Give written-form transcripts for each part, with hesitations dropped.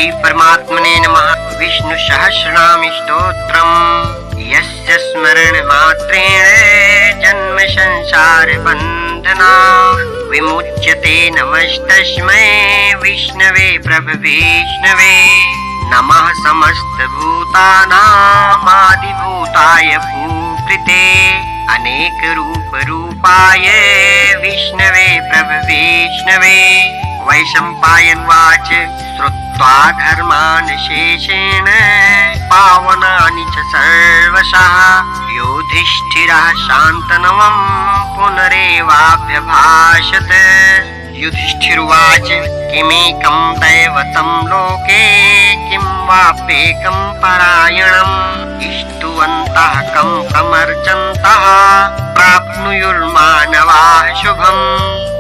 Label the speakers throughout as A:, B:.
A: श्री परमात्मने नमः। विष्णु सहस्रनाम स्तोत्रम् यस्य स्मरण मात्रेण जन्म संसार बंधना विमुच्यते। नमस्तस्मै विष्णवे प्रभवे विष्णवे। नमः समस्त भूतानामादिभूताय भूकृते अनेक रूप रूपाय विष्णवे प्रभवे विष्णवे। वैशंपायन वाच श्रुत्वा धर्मान् शेषेण पावनानि च सर्वशः युधिष्ठिरः शान्तनवं पुनरेवाभ्यभाषत। युधिष्ठिरुवाच किमेकं दैवतं लोके किं वाप्येकं परायणम् स्तुवन्तः कं प्रमर्चन्तः प्राप्नुयुर्मानवाः शुभम्।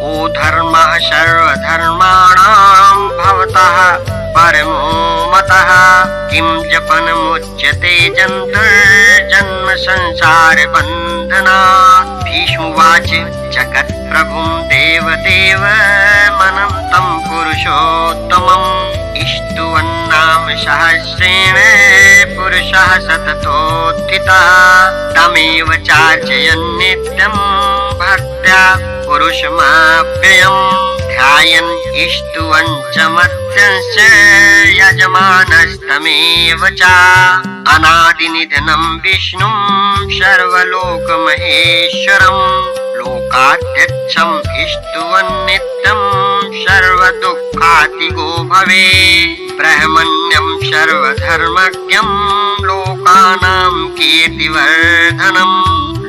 A: ओ धर्मः सर्वधर्माणां भवतः परमो मतः किं जपनमुच्यते जन्तुर्जन्म संसार बन्धनात्। भीष्मुवाच जगत्प्रभुं देवदेवमनन्तं पुरुषोत्तमम् स्तुवन्नाम सहस्रेण पुरुषः सततोत्थितः तमेव चार्चयन् नित्यं भक्त्या पुरुषमाप्ययम् ध्यायन् स्तुवन् च मत्स्यंश्च यजमानस्तमेव च। अनादिनिधनं विष्णुं सर्वलोकमहेश्वरम् लोकाध्यक्षं स्तुवन् नित्यं सर्वदुःखातिगो भवे। ब्रह्मण्यं सर्वधर्मज्ञं लोकानां कीर्तिवर्धनम्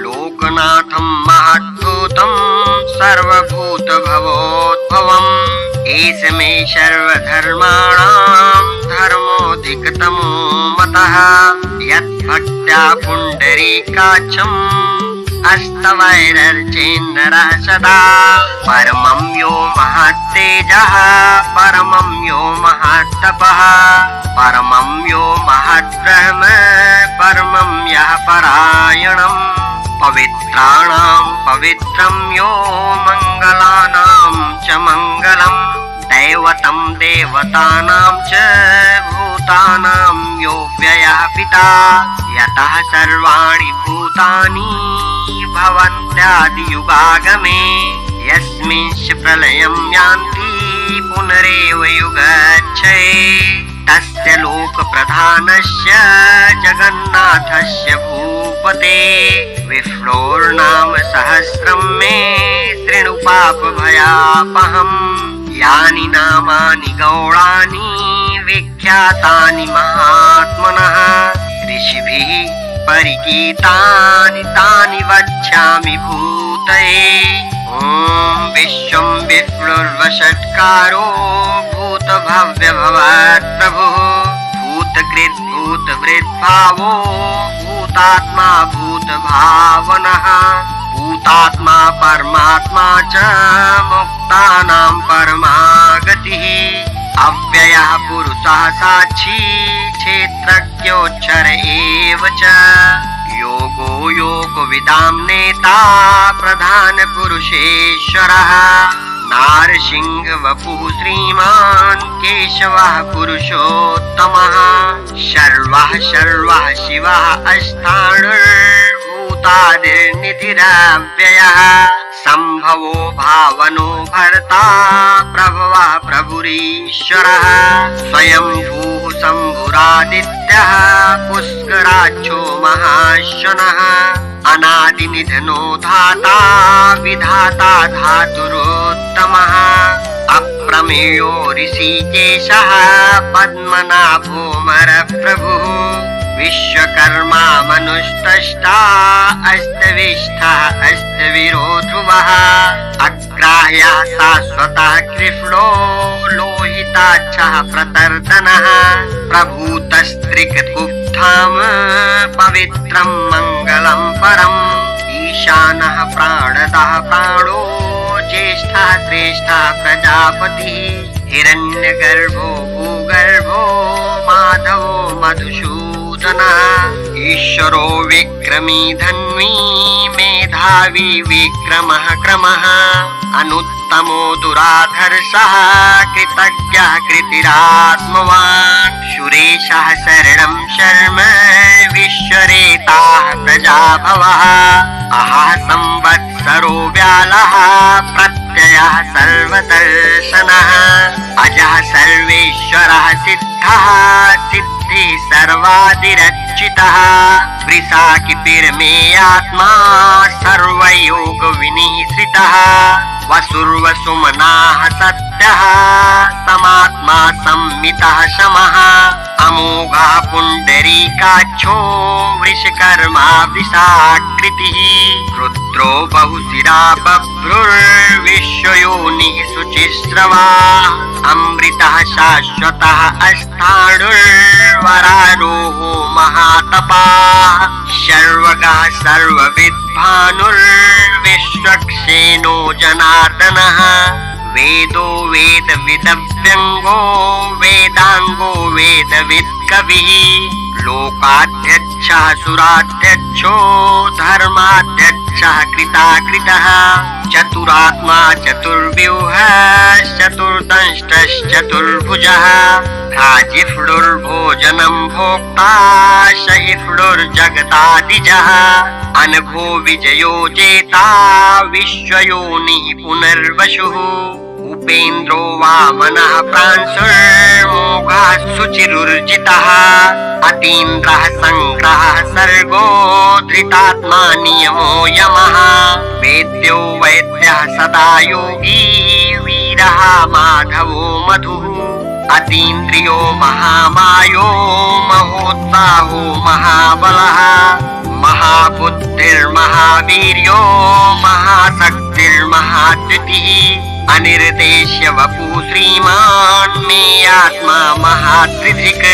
A: लोकनाथं महद्भूतं सर्वभूतभवोद्भवम्। एष मे सर्वधर्माणां धर्मोऽधिकतमो मतः यद्भक्त्या पुण्डरीकाक्षम् अस्तवैरर्चेन्नरः सदा। परमं यो महत्तेजः परमं यो महत्तपः परमं यो महद्ब्रह्म परमं यः परायणम् पवित्राणां पवित्रं यो मङ्गलानां च मङ्गलम् दैवतं देवतानां च भूतानां यो व्ययः पिता यतः सर्वाणि भूतानि भवन्त्यादियुगागमे यस्मिंश्च प्रलयं यान्ति पुनरेव युगक्षये तस्य लोकप्रधानस्य जगन्नाथस्य भूपते विष्णोर्नाम सहस्रं मे तृणुपापभयापहम् यानि नामानि गौणानि विख्यातानि महात्मनः ऋषिभिः परिगीतानि तानि वक्ष्यामि भूतये। ॐ विश्वं विष्णुर्वषट्कारो भूतभव्यभवत्प्रभुः भूतकृत् भूतभृद्भावो भूतात्मा भूतभावनः भूतात्मा परमात्मा च मुक्तानां परमागतिः अव्ययः पुरुषः साक्षी क्षेत्रज्ञोऽक्षर एव च योगो योगविदां नेता प्रधान पुरुषेश्वरः नारसिंह वपुः श्रीमान् केशवः पुरुषोत्तमः शर्वः शर्वः शिवः अष्टादुर्भूतादिर्निधिरव्ययः संभवो भावनो भर्ता प्रभवः प्रभुरीश्वरः स्वयंभूः शम्भुरादित्यः पुष्कराक्षो महाश्वनः अनादिनिधनो धाता विधाता धातुरोत्तमः अप्रमेयो ऋषिकेशः पद्मनाभो मरप्रभुः विश्वकर्मा मनुष्टष्टा अस्तविष्ठः अस्तवीरो ध्रुवः अग्राह्यः शाश्वतः कृष्णो लोहिताक्षः प्रतर्दनः प्रभूतस्त्रिकगुप्ताम पवित्रं मङ्गलं परम् ईशानः प्राणदः प्राणो ज्येष्ठः श्रेष्ठः प्रजापतिः हिरण्यगर्भो भूगर्भो माधवो मधुसूदनः ईश्वरो विक्रमी धन्वी मेधावी विक्रमः क्रमः अनुत्तमो दुराधर्षः कृतज्ञः कृतिरात्मवान् एषः शरणं शर्म विश्वरेताः प्रजाभवः अहः संवत्सरो व्यालः प्रत्ययः सर्वदर्शनः अजः सर्वेश्वरः सिद्धः सिद्धि सर्वादिरच्युतः वृषाकितिर्मेयात्मा सर्वयोग विनिश्रितः वसुर्वसुमनाः सत्यः समात्मा संमितः शमः अमोघः पुण्डरीकाक्षो वृषकर्मा वृषाकृतिः रुद्रो बहुशिरा बभ्रुर्विश्वयोनिः शुचिस्रवा अमृतः शाश्वतः अस्थाणुर्वरारोहो महातपाः सर्वगः सर्वविद्भानुर्विश्वक्सेनो जनार्दनः वेदो वेदविदव्यङ्गो वेदाङ्गो वेदवित्कविः लोकाध्यक्षः सुराध्यक्षो धर्माध्यक्षः कृताकृतः चतुरात्मा चतुर्व्यूहश्चतुर्दंष्टश्चतुर्भुजः भ्राजिफुडुर्भोजनं भोक्ता सहिफुडुर्जगदादिजः अनघो विजयो जेता विश्वयोनिः पुनर्वसुः उपेन्द्रो वामनः प्रांशुर्मोघः शुचिरुर्जितः अतीन्द्रः संग्रहः सर्गो धृतात्मा नियमो यमः वेद्यो वैद्यः सदा योगी वीरः माधवो मधुः अतीन्द्रियो महामायो महोत्साहो महाबलः महाबुद्धिर्महावीर्यो महाशक्तिर्महाद्युतिः अनिर्देश्य वपु श्रीमान् मे आत्मा महात्रिधिक्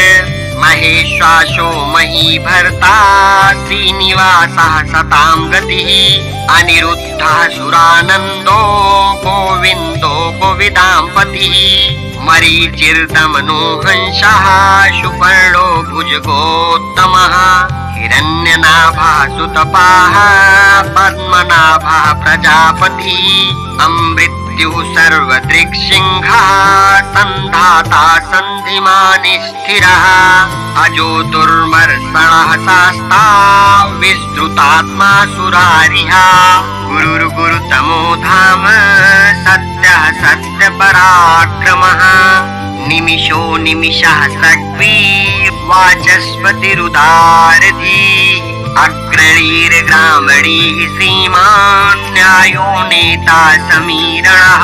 A: महेश्वासो महीभर्ता श्रीनिवासः सतां गतिः अनिरुद्धः सुरानन्दो गोविन्दो गोविदाम्पतिः मरीचिर्दमनो हंसः सुपर्णो भुजगोत्तमः हिरण्यनाभः सुतपाः पद्मनाभः प्रजापतिः अमृत्युः सर्वदृक्सिंहः सन्धाता सन्धिमान् स्थिरः अजो दुर्मर्षणः शास्ता विस्तृतात्मा सुरारिः गुरुर्गुरुतमो धाम सत्यः सत्यपराक्रमः निमिषो निमिषः सग्वी वाचस्पतिरुदारधी अग्रणीर्ग्रामणीः श्रीमान् न्यायो नेता समीरणः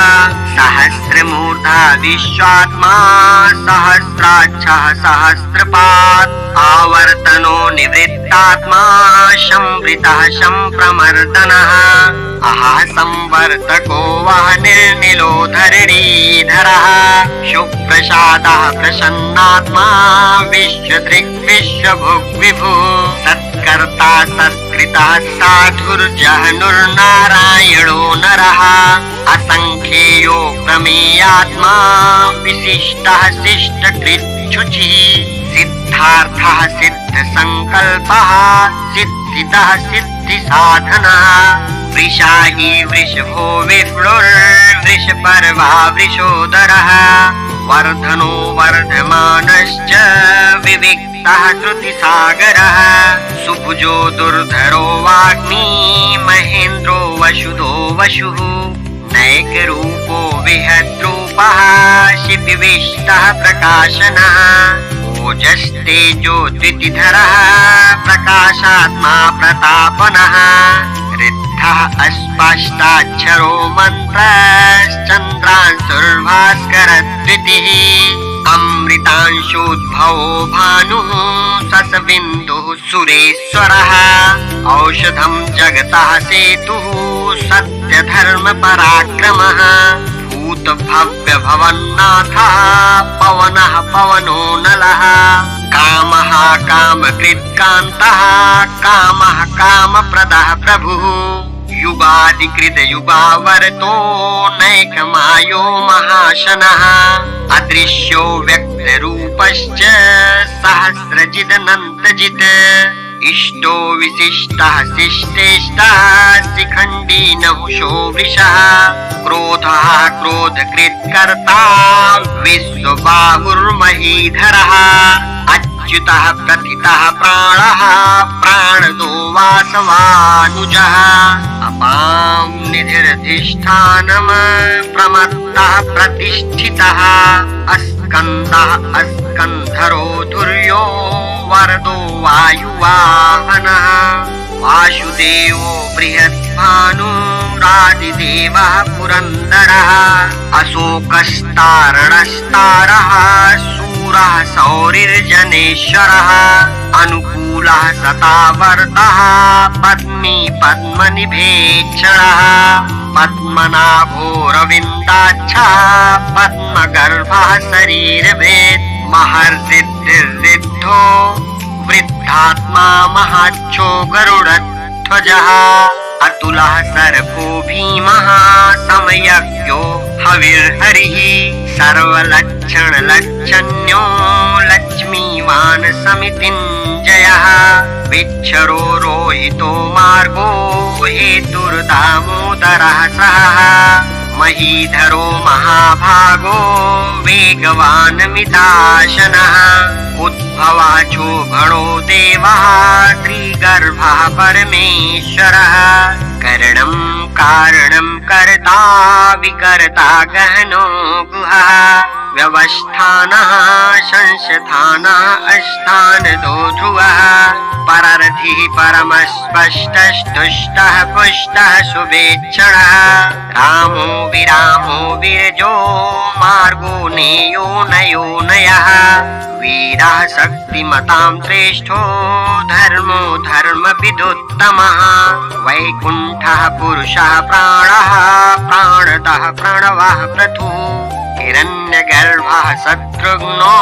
A: सहस्रमूर्धा विश्वात्मा सहस्राक्षः सहस्रपात् आवर्तनो निवृत्तात्मा संवृतः संप्रमर्दनः अहः संवर्तको वः निर्निलो धरणीधरः शुप्रसादः प्रसन्नात्मा विश्वभुग्विभुः सत्कर्ता सत्कृतः साधुर्जहनुर्नारायणो नरः असंख्येयो प्रमेयात्मा विशिष्टः शिष्टकृच्छुचिः सिद्धार्थः सिद्धसंकल्पः सिद्धितः सिद्धिसाधनः वृषाही वृषभो विप्लुर्वृषपर्वा वृषोदरः वर्धनो वर्धमानश्च विविक्तः श्रुतिसागरः सुभुजो दुर्धरो वाग्मी महेन्द्रो वसुधो वसुः नैकरूपो विहद्रूपः शिपिविष्टः प्रकाशनः ओजस्तेजो द्वितिधरः प्रकाशात्मा प्रतापनः ऋद्धः अस्पष्टाक्षरो मन्त्रश्चन्द्रांशुर्भास्करद्वितिः अमृतांशोद्भवो भानुः ससबिन्दुः सुरेश्वरः औषधं जगतः सेतुः सत्यधर्मपराक्रमः भूतभव्यभवन्नाथः पवनः पवनो नलः कामः कामकृत्कान्तः कामः कामप्रदः प्रभुः युगादिकृत युगावर्तो नैकमायो महाशनः अदृश्यो व्यक्तरूपश्च सहस्रजिदनन्तजित् इष्टो विशिष्टः शिष्टेष्टः शिखण्डी नहुषो वृषः क्रोधः क्रोधकृत्कर्ता विश्वबाहुर्महीधरः अच्युतः प्रथितः प्राणः प्राणदो वासवानुजः अपां निधिरधिष्ठानम् प्रमत्तः प्रतिष्ठितः अस्कन्दः अस्कन्धरो धुर्यो वरदो वायुवाहनः वासुदेवो बृहद्भानुरादिदेवः पुरन्दरः अशोकस्तारणस्तारः सूरः सौरिर्जनेश्वरः अनुकूलः सतावर्तः पद्मी पद्मनिभेक्षणः पद्मनाभोरविन्दाक्षः पद्मगर्भः शरीरभेद महर्षिर्दिर्दिद्धो वृद्धात्मा महाच्छो गरुडध्वजः अतुलः सर्पो भीमः समयज्ञो हविर्हरिः सर्वलक्षणलक्षण्यो लक्ष्मीवान् समितिञ्जयः विच्छरो रोहितो मार्गो हेतुर्दामोदरः सः महीधरो महाभागो वेगवान् मिताशनः उद्भवाचो गणो देवः त्रिगर्भः परमेश्वरः करणं कारणं कर्ता विकर्ता गहनो गुहः व्यवस्थानः संस्थानः अस्थानदो ध्रुवः पररथिः परमस्पष्टस्तुष्टः पुष्टः शुभेच्छणः रामो विरामो विरजो मार्गो नेयो नयो नयः वीरः शक्तिमतां श्रेष्ठो धर्मो धर्मविदुत्तमः वैकुण्ठः पुरुषः प्राणः प्राणदः प्रणवः पृथुः हिरण्यगर्भः शत्रुघ्नो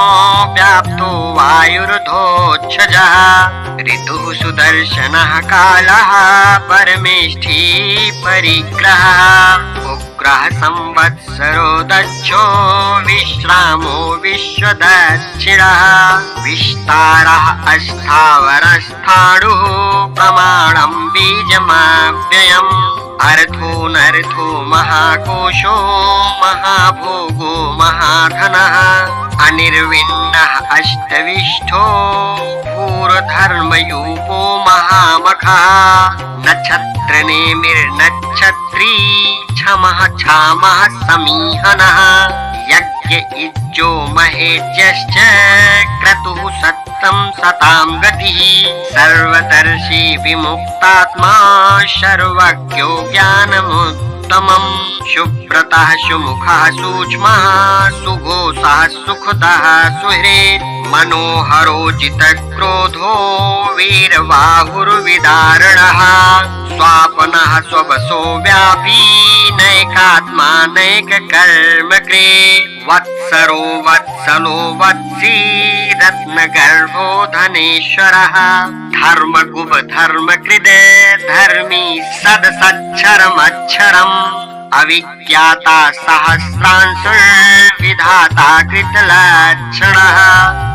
A: व्याप्तो वायुर्धोक्षजः ऋतुः सुदर्शनः कालः परमेष्ठी परिग्रहः उग्रः संवत्सरो दक्षो विश्रामो विश्वदक्षिणः विस्तारः अस्थावरस्थाणुः प्रमाणं बीजमव्ययम् अर्थोऽनर्थो महाकोशो महाभोगो महाधनः अनिर्विण्णः अष्टविष्ठो भूरधर्मयूपो महामखः नक्षत्रनेमिर्नक्षत्री क्षमः क्षामः समीहनः यज्ञ इज्जो महेज्यश्च क्रतुः सत्तं सतां गतिः सर्वदर्शी विमुक्तात्मा सर्वज्ञो ज्ञानमुत्तमम् शुभ्रतः सुमुखः सूक्ष्मः सुघोषः सुखदः सुहृत् मनोहरोचितक्रोधो वीरबाहुर्विदारणः स्वापनः स्ववसो व्यापी नैकात्मा नैककर्मकृ वत्सरो वत्सलो वत्सी रत्नगर्भो धनेश्वरः धर्मगुभ धर्मकृद धर्मी सदसच्छरमक्षरम् अविज्ञाता सहस्रांशुर्विधाता कृतलक्षणः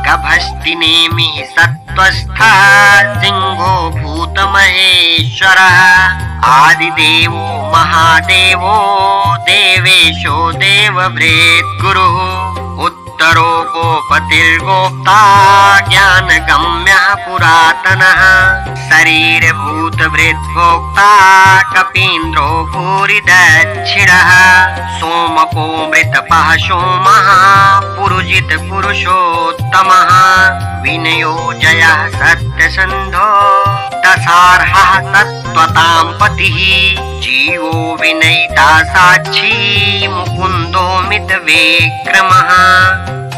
A: गभस्तिनेमिः सत्त्वस्थः सिंहो भूतमहेश्वरः आदिदेवो महादेवो देवेशो देवभृत् गुरुः उत्तरो गोपतिर्गोप्ता ज्ञानगम्यः पुरातनः शरीरभूतभृद्भोक्ता कपीन्द्रो भूरि दक्षिणः सोमको मृतपः सोमः पुरुजित पुरुषोत्तमः विनयो जयः सत्यसन्धो दशार्हः सत्त्वतां पतिः जीवो विनयिता साक्षी मुकुन्दो मितविक्रमः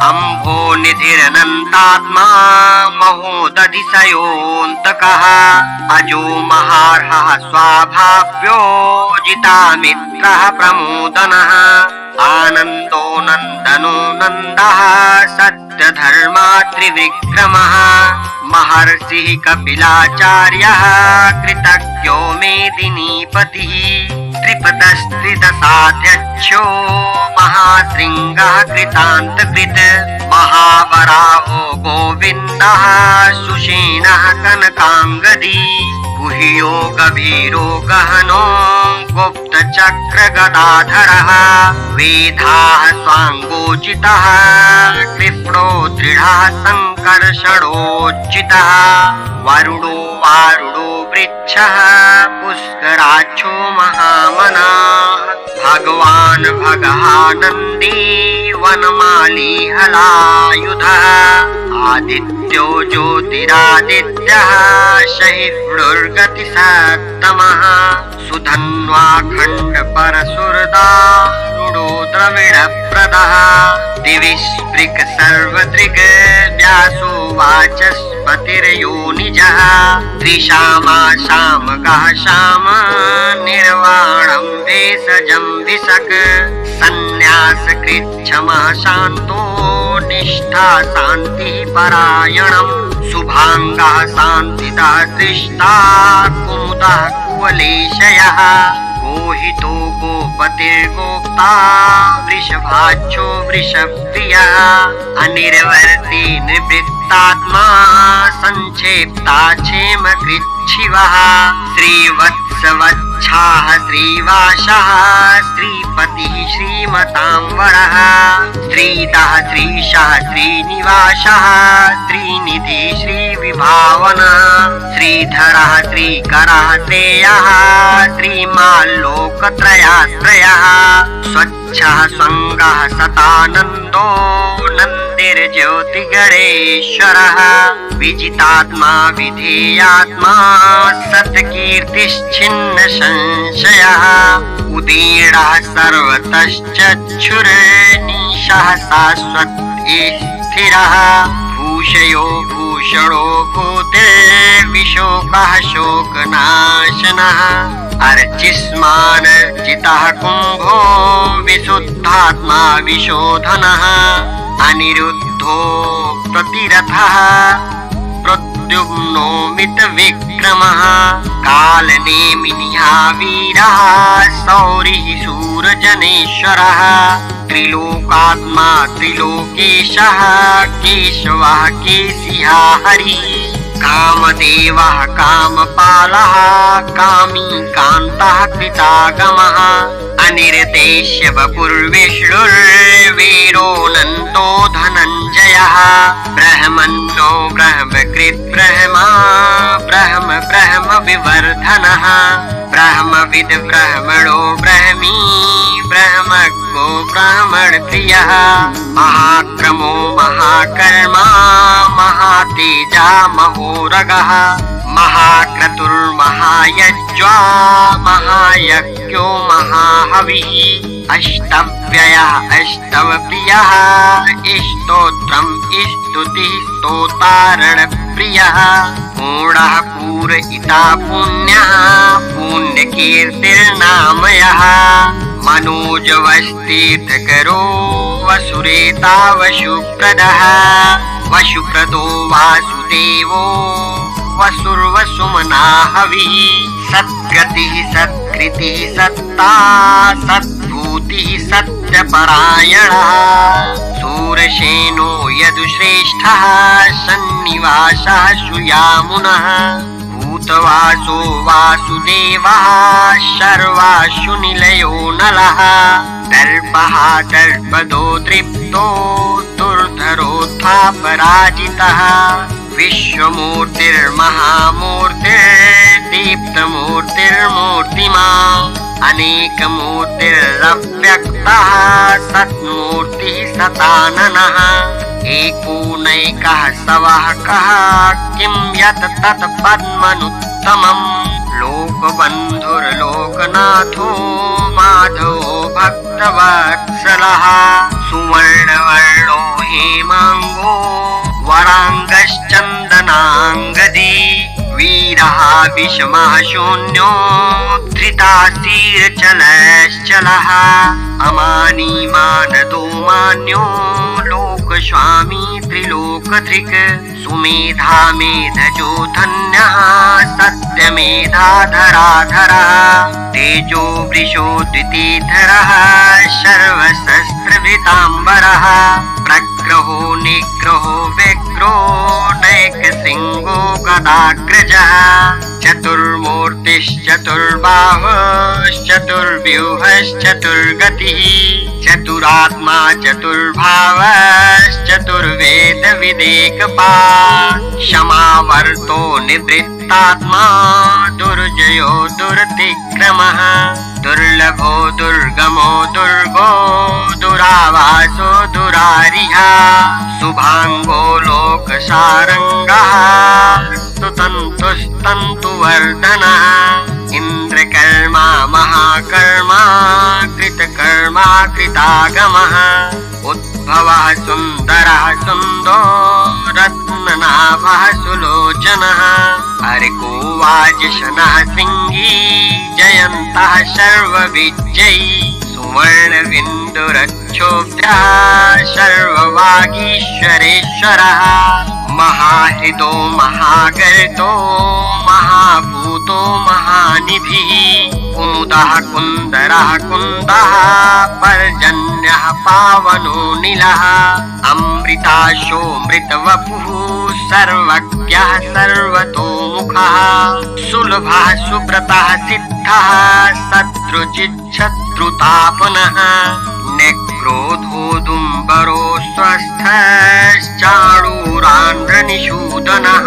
A: अम्भो निधिरनन्तात्मा महोदधिशयोऽन्तकः अजो महार्हः स्वाभाव्यो जितामित्रः प्रमोदनः आनन्दो नन्दनो नन्दः सत्यधर्मा त्रिविक्रमः महर्षिः कपिलाचार्यः कृतज्ञो मेदिनीपतिः त्रिपदस्त्रिदशाध्यक्षो महाशृङ्गः कृतान्तकृत् महावराहो गोविन्दः सुषेणः कनकाङ्गदी गुह्यो गभीरो गहनो गुप्तचक्रगदाधरः वेदाः स्वाङ्गोचितः कृष्णो दृढः सङ्कर्षणोचितः वरुणो वारुणो वृक्षः पुष्कराक्षो महामनाः भगवान् भगहानन्दी वनमाली हलायुधः आदित्यो ज्योतिरादित्यः सहिष्णुर्गतिसत्तमः सुधन्वाखण्ड परशुरदारुणो द्रविणप्रदः दिवि स्पृक् सर्वदृक् व्यासो वाचस्पतिर्योनिजः त्रिशामाशामगः शाम निर्वाणं भेषजं विशक् संन्यासकृच्छमः शान्तो निष्ठा शान्तिः परायणम् शुभाङ्गः शान्तिदः दृष्टा कुमुदः कुवलेशयः गोहितो गोपतिर्गोप्ता वृषभाक्षो वृषप्रियः अनिर्वर्ती निवृत्तात्मा संक्षेप्ता क्षेमकृच्छिवः श्रीवत्सवच्छाः श्रीवासः श्रीपतिः श्रीमताम्बरः श्रीदः श्रीशः श्रीनिवासः श्रीनिधि श्रीविभावनः श्रीधरः श्रीकरः श्रेयः श्रीमाल्लोकत्रयाश्रयः स्वच्छः स्वङ्गः सतानन्दो नन्दिर्ज्योतिगणेश्वरः विजितात्मा विधेयात्मा सत्कीर्तिश्छिन्न संशयः उदीर्णः सर्वतश्चक्षुर्निशः शाश्वत स्थिरः भूषयो भूषणो भूतिर्विशोकः शोकनाशनः अर्चिस्मानर्चितः कुम्भो विशुद्धात्मा विशोधनः अनिरुद्धो प्रतिरथः प्रद्युम्नो मितविक्रमः कालनेमिनिः वीरः शौरिः शूरजनेश्वरः त्रिलोकात्मा त्रिलोकेशः केशवः केशिहा हरिः कामदेवः कामपालः कामी कान्तः कृतागमः अनिर्देश्य वपुर्विष्णुर्वीरोऽनन्तो धनञ्जयः ब्रह्मन्नो ब्रह्मकृत् ब्रह्मा ब्रह्म ब्रह्म विवर्धनः ब्रह्मविद् ब्रह्मणो ब्रह्मी ब्रह्मज्ञो ब्राह्मणप्रियः महाक्रमो महाकर्मा महातेजा महोरगः महाक्रतुर्महायज्वा महायज्ञो महाहविः अष्टव्ययः अष्टवप्रियः स्तोत्रम् स्तुतिः स्तोतारणप्रियः पूर्णः पूरयिता पुण्यः पुण्यकीर्तिर्नामयः मनोजवस्तीर्थकरो वसुरेता वशुप्रदः वशुप्रदो वासुदेवो वसुर्वसुमना हविः सद्गतिः सत्कृतिः सत्ता सद्भूतिः सत्यपरायणः शूरसेनो यदुश्रेष्ठः सन्निवासः सुयामुनः भूतवासो वासुदेवः सर्वासु निलयो नलः दर्पः दर्पदो तृप्तो दुर्धरोत्थापराजितः विश्वमूर्तिर्महामूर्तिर्दीप्तमूर्तिर्मूर्तिमान् अनेकमूर्तिरव्यक्तः सत्मूर्तिः सताननः एकोनैकः सवः कः किं यत् तत् पद्मनुत्तमम् लोकबन्धुर्लोकनाथो माधवो भक्तवत्सलः सुवर्णवर्णो हेमाङ्गो वराङ्गश्चन्दनाङ्गदी वीरः विषमः शून्यो धृताशीर्चलश्चलः अमानी मानदो मान्यो लोक लोकस्वामी त्रिलोकधृक् सुमेधा मेधजो धन्यः सत्यमेधाधराधरः तेजो वृषो द्वितीधरः सर्वशस्त्रभृताम्बरः प्रग्रहो निग्रहो व्यग्रो नैकशृङ्गो गदाग्रजः चतुर्मूर्तिश्चतुर्बाहुश्चतुर्व्यूहश्चतुर्गतिः चतुरात्मा चतुर्भावश्चतुर्वेदविदेकपात् क्षमावर्तो निवृत्तात्मा दुर्जयो दुरतिक्रमः दुर्लभो दुर्गमो दुर्गो दुरावासो दुरारिः शुभांगो लोकसारंगः स्तुतन्तुस्तन्तुवर्धनः इंद्रकर्मा महाकर्मा कृतकर्मा कृतागमः उद्भवः सुन्दरः सुन्दो रत्ननाभः सुलोचनः हरिको वाजशनः सिंही जयन्तः सर्वविजयी सुवर्णबिन्दुरक्षोभ्यः सर्ववागीश्वरेश्वरः महाहृदो महागर्तो महाभूतो महानिधिः कुमुदः कुन्दरः कुन्दः पर्जन्यः पावनो नीलः अमृताशो मृतवपुः सर्वज्ञः सर्वतोमुखः सुलभः सुब्रतः सिद्धः शत्रुजिच्छत्रुतापनः नेक्रोधोदुम्बरो स्वस्थश्चाणूरान्ध्रनिषूदनः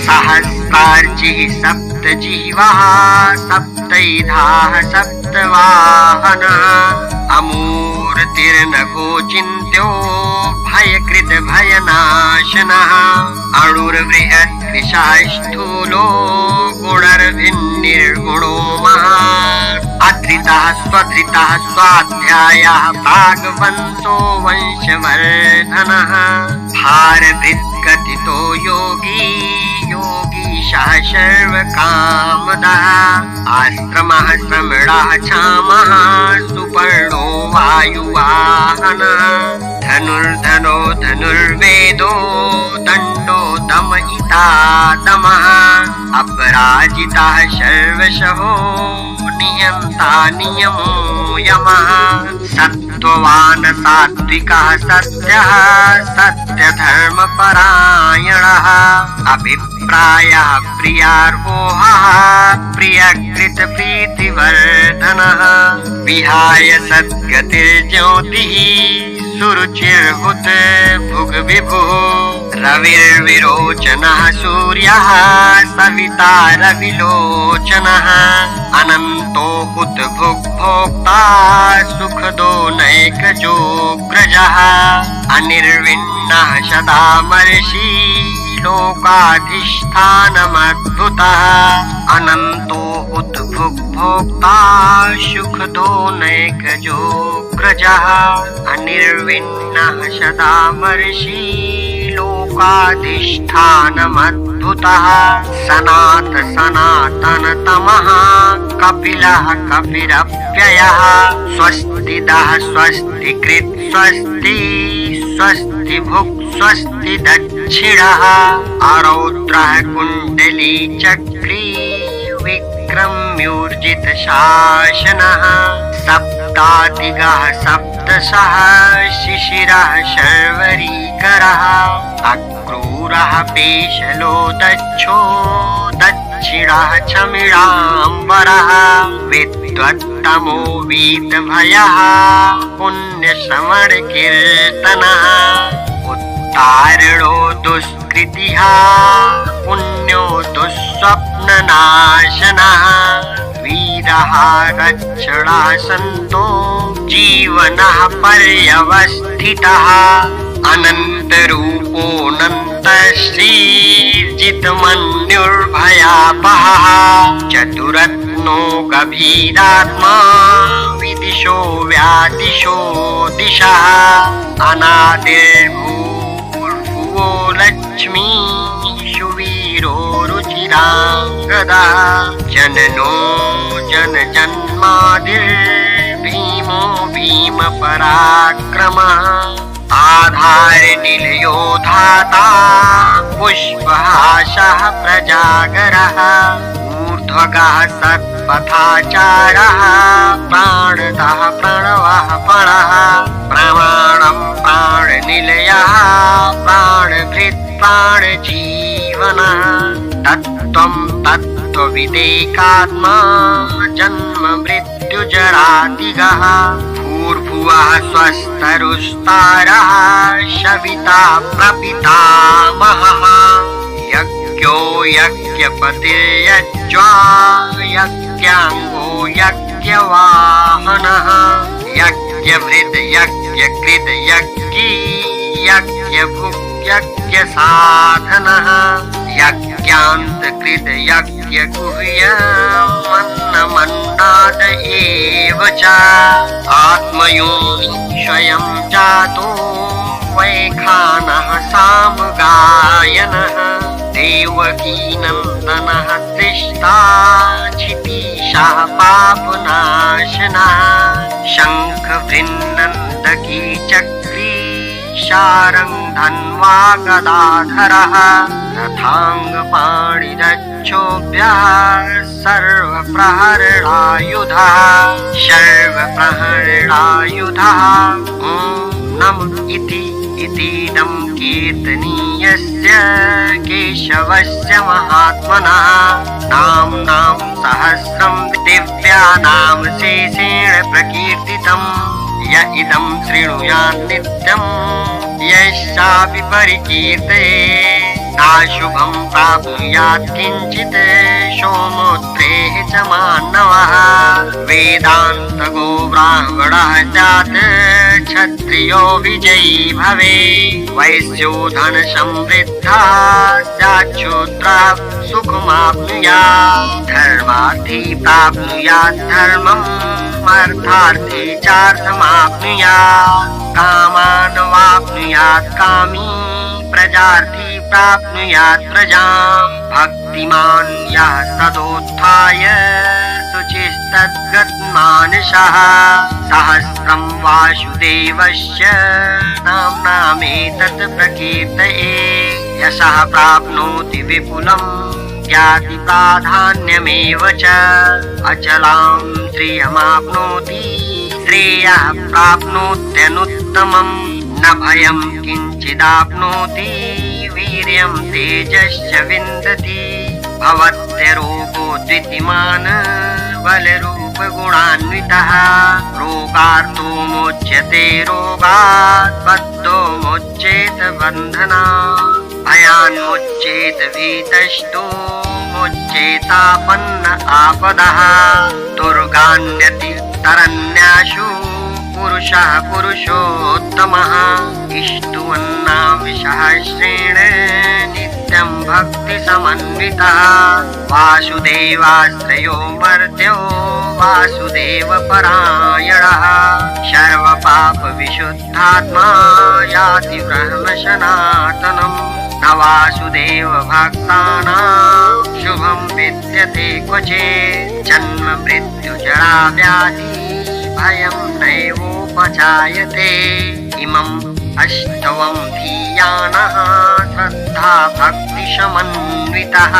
A: सहस्रार्चिः सप्तजिह्वाः सप्तैधाः सप्तवाहनः अमूर्तिर्नभो चिन्त्यो भयकृत भयनाशनः अणुर्बृहद्विशास्थूलो गुणर्भिन्निर्गुणो महान् अधृतः स्वधृतः स्वाध्यायः प्राग्वंशो वंशवर्धनः भारभृत्कथितो योगी योगीशः सर्वकामदः आश्रमः श्रमणः क्षामः सुपर्णो वायुवाहनः धनुर्धनो धनुर्वेदो दण्डो दमयिता दमः अपराजितः सर्वशः नियन्ता नियमो यमः सत्त्ववान् सात्विकः सत्यः सत्यधर्मपरायणः अभिप्रायः प्रियार्होः प्रियकृतप्रीतिवर्धनः विहाय सद्गतिर्ज्योतिः सुरुचिर्हुत भुग विभुः रविर्विरोचनः सूर्यः सविता रविलोचनः अनन्तो हुत भुग्भोक्ता सुखदो नैकजोग्रजः अनिर्विण्णः सदा मर्षि लोकाधिष्ठानमद्भुतः अनन्तो हुत भुग्भोक्ता सुखदो नैकजोग्रजः अनिर्विण्णः सदा मर्षि लोकाधिष्ठानमद्भुतः सनात सनातनतमः कपिलः कपिरव्ययः स्वस्तिदः स्वस्तिकृत् स्वस्ति स्वस्ति भुक् स्वस्ति दक्षिणः आरौद्रः कुण्डली चक्री विक्रम्योर्जित शासनः सप्तातिगः सप्तशः शिशिरः शर्वरीकरः अक्रूरः पेशलो दक्षो दक्षिणः चमिडाम्बरः विद्वत्तमो वीतभयः पुण्यश्रवणकीर्तनः उत्तारणो दुष्कृतिः पुण्यो दुःस्वप्ननाशनः वीरः रक्षणः सन्तो जीवनः पर्यवस्थितः अनन्तरूपोऽनन्तश्रीर्जितमन्युर्भयापहः चतुरत्नो गभीरात्मा विदिशो व्यादिशो दिशः अनादिर्भूर्भुवो लक्ष्मी सुवीरो रुचिराङ्गदः जननो जनजन्मादिर्भीमो भीमपराक्रमः आधारनिलयो धाता पुष्पहासः प्रजागरः ऊर्ध्वगः सत्पथाचारः प्राणदः प्रणवः पणः प्रमाणं प्राणनिलयः प्राणभृत् प्राणजीवनः तत्त्वं तत्त्वविदेकात्मा जन्म मृत्युजरादिगः भूर्भुवः स्वस्तरुस्तारः सविता प्रपितामहः यज्ञो यज्ञपतिर्यज्वा यज्ञाङ्गो यज्ञवाहनः यज्ञभृत् यज्ञकृत् यज्ञी यज्ञभुक् यज्ञसाधनः यज्ञान्तकृत् यज्ञगुह्यमन्नमन्नाद एव च आत्मयोनि स्वयं जातो वैखानः सामगायनः देवकीनन्दनः दृष्टा क्षितीशः पापनाशनः शङ्खवृन्नन्दकी चक्री शारङ्गधन्वा गदाधरः रथाङ्गपाणिरक्षोभ्यः सर्वप्रहरणायुधः नम इतीदं कीर्तनीयस्य केशवस्य महात्मनः नाम्नां सहस्रं दिव्यानां शेषेण प्रकीर्तितम् य इदं शृणुयात् नित्यं यश्चापि परिकीर्तयेत् नाशुभं प्राप्नुयात् किञ्चित् सोमोत्रेः च मानवः वेदान्तगो ब्राह्मणः स्यात् क्षत्रियो विजयी भवेत् वैश्यो धनसमृद्धः स्यात् शूद्रः सुखमाप्नुयात् धर्मार्थी प्राप्नुयात् धर्मम् अर्थार्थी चार्थमाप्नुयात् कामान् वाप्नुयात् कामी प्रजार्थी प्राप्नुयात् प्रजाम् भक्तिमान् यः सदोत्थाय शुचिस्तद्गतमानसः सहस्रं वासुदेवस्य नाम्नामेतत् प्रकीर्तये यशः प्राप्नोति विपुलम् ज्ञाति प्राधान्यमेव च अचलां श्रियमाप्नोति श्रेयः प्राप्नोत्यनुत्तमम् न भयं किञ्चिदाप्नोति वीर्यं तेजश्च विन्दति भवत्यरोगो द्वितीयमान् बलरूपगुणान्वितः रोगार्तो मुच्यते रोगात् बद्धो मुच्येत बन्धनात् भयान्मुच्येत भीतष्टो मुच्येतापन्न आपदः दुर्गान्यति तरन्याशु पुरुषः पुरुषोत्तमः इष्टुवन्नाम सहस्रेण नित्यं भक्तिसमन्वितः वासुदेवाश्रयो मर्त्यो वासुदेवपरायणः सर्वपापविशुद्धात्मा याति ब्रह्मसनातनम् न वासुदेव भक्तानां शुभं विद्यते क्वचित् जन्म मृत्युजरा व्याधि भयं नैवोपजायते इमम् अष्टवं धीयानः श्रद्धा भक्तिसमन्वितः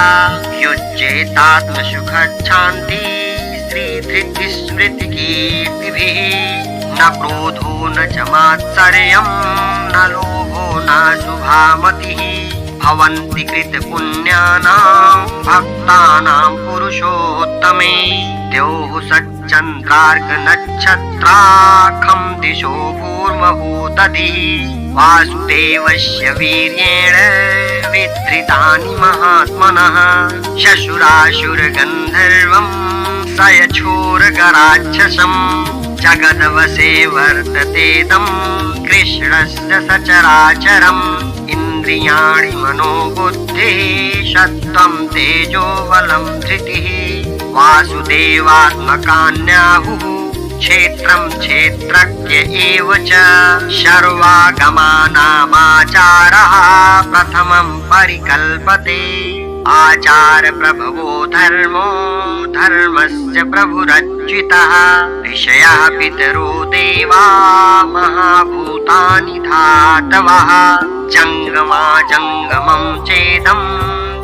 A: युज्येतात्मसुखच्छान्ति श्रीधृतिस्मृतिकीर्तिभिः न क्रोधो न च मात्सर्यं न लोभो न शुभामतिः भवन्ति कृतपुण्यानां भक्तानां पुरुषोत्तमे द्योः सच्चन्द्रार्कनक्षत्राखं दिशो भूर्मभूतधिः वासुदेवस्य वीर्येण विधृतानि महात्मनः शशुरासुरगन्धर्वं सयछोरगराक्षसम् जगदवसे वर्ततेदं कृष्णस्य सचराचरम् इन्द्रियाणि मनोबुद्धिः सत्त्वं तेजो बलं धृतिः वासुदेवात्मकान्याहुः क्षेत्रं क्षेत्रज्ञ एव च सर्वागमानामाचारः प्रथमं परिकल्पते आचार प्रभवो धर्मो धर्मस्य प्रभुरच्युतः ऋषयः पितरो देवा महाभूतानि धातवः जंगमा जंगमं चेदं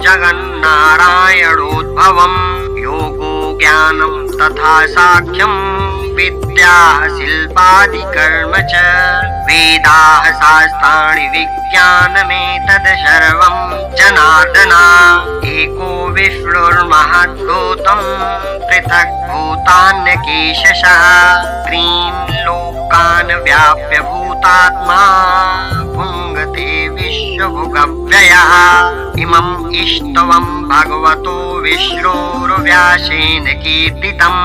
A: जगन्नारायणोद्भवम् योगो ज्ञानं तथा साख्यं विद्याः शिल्पादिकर्म च वेदाः शास्त्राणि विज्ञानमेतद् सर्वं जनार्दन एको विष्णुर्महद्भूतं पृथक् भूतान्यकेशशः त्रीन् लोकान् व्याप्य भूतात्मा भुङ्गते विश्वभुगव्ययः इमम् इष्टवं भगवतो विष्णोर्व्यासेन कीर्तितम्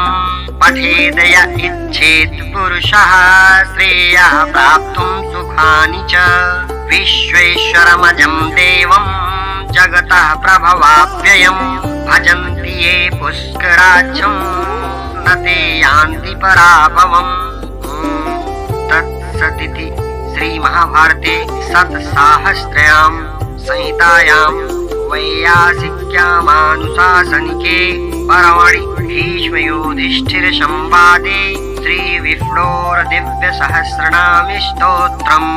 A: पठेद य इच्छेत् पुरुषः श्रेयः प्राप्तुं सुखानि च विश्वेश्वरमजं देवं जगतः प्रभवाप्ययम् भजन्ति ये पुष्कराक्षं न ते यान्ति पराभवम्। तत्सदिति श्रीमहाभारते शतसाहस्र्यां संहितायां वैयासिक्यामानुशासनिके पर्वणि भीष्मयुधिष्ठिर संवादे श्रीविष्णोर्दिव्यसहस्रनाम स्तोत्रम्।